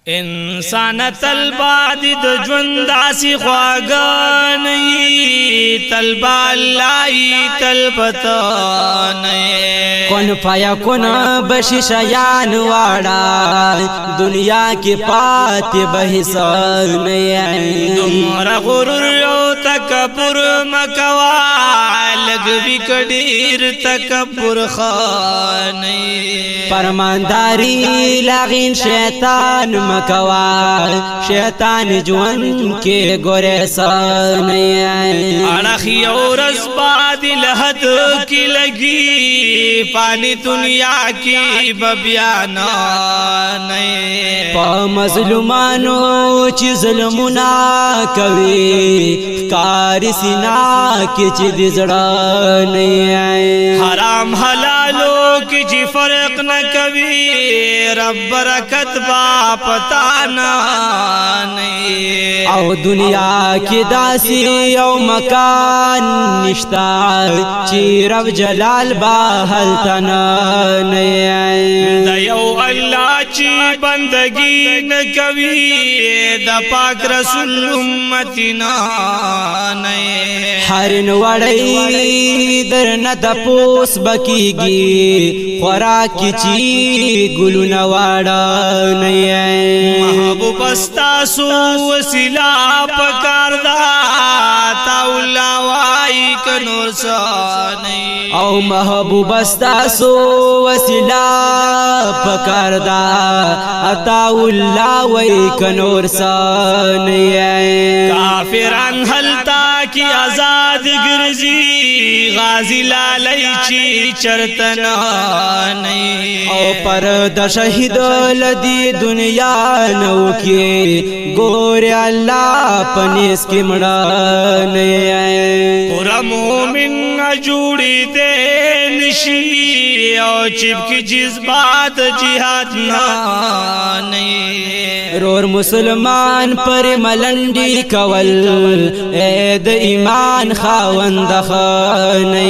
انسان طلبا دی د ژوند داسې خواږه نه یي طلبا الله یي طلبته نه یي کون فیکون بشي شیان واړه دنیا کې پاتې به حساب نه یي دومره غرور او تکبر مکوا لګوي کډیر تکبر خانه فرمانداری لاغین شیطان مکوا شیطان ژوند کې ګورې سنې اړخ یو رس باد لحد کې لګي پانی دنیا کې ببیانا نه په مظلومانو چې ظلمونه کوي کار سینا کې چې د زړه نه حرام حلالو کې چې فرق نه کوي رب برکت با پتا نه او دنیا کې داسي او مکان نشتا چې رب جلال با هلتن نه د یو الله چې بندگی نه کوي د پاک رسول امتنا نه هرن وړي درنه د پوس بکیږي خوراک چی ګلونه واړه نه محبوب استاسو وسیلا پکار دا تاولا وای کنور سانه او محبوب استاسو وسیلا پکار دا اتاو الله وای کنور سانه کافران هلتا کی آزاد ګرځي غازی لالی چی چرتنا نه او پر د شهید لدی دنیا نو کې ګور الله پنيس کې مړه نه پورا مومن جوړی دې نشي او چپ کی جذبات جهاد نه رور مسلمان پر ملنډي کول اے د ایمان خاوند خانه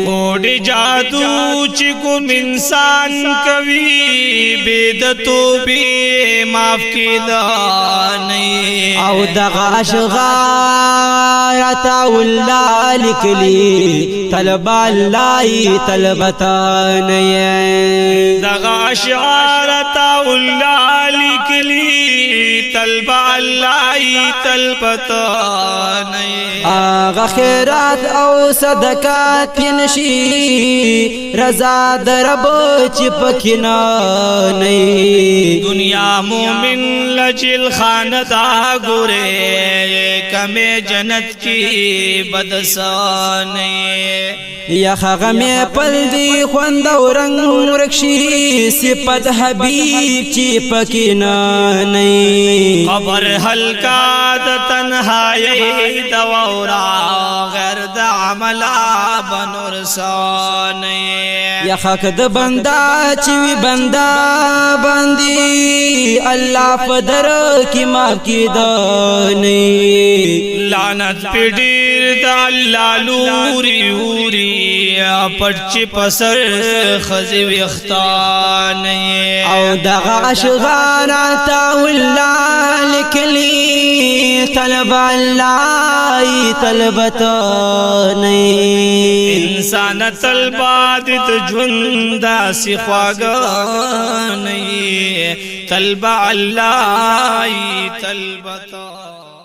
کوډي جادو چې کوم انسان کوي بدعتو به معاف کیدانه او دغه اشغال الله لکلی طلب الله طلبتانه دغه اشعار الله لکلی طلب الله طلبتانه آغا خیرات او صدقات نشي رضا درب چپکنا نہیں دنیا مومن لجل خاندہ گورے کمے جنت کی بدسانے یخ غمی پل دی خوند و رنگ رکشی صفت حبیب چپکنا نہیں قبر حلقہ دا تنہائی دوورا غیر دا عملہ بنرسانے یخک د بندا چوی بندا بندی اللہ فدر کی معاف کی دانی لعنت پی ډیر د الله لوري ووري پټ پسر خزي وختان او دغه اشغال تا والله لکلی طلب الله طلبتانی انسان طلبا د ژوند داسې خواږه نه طلب الله طلبتا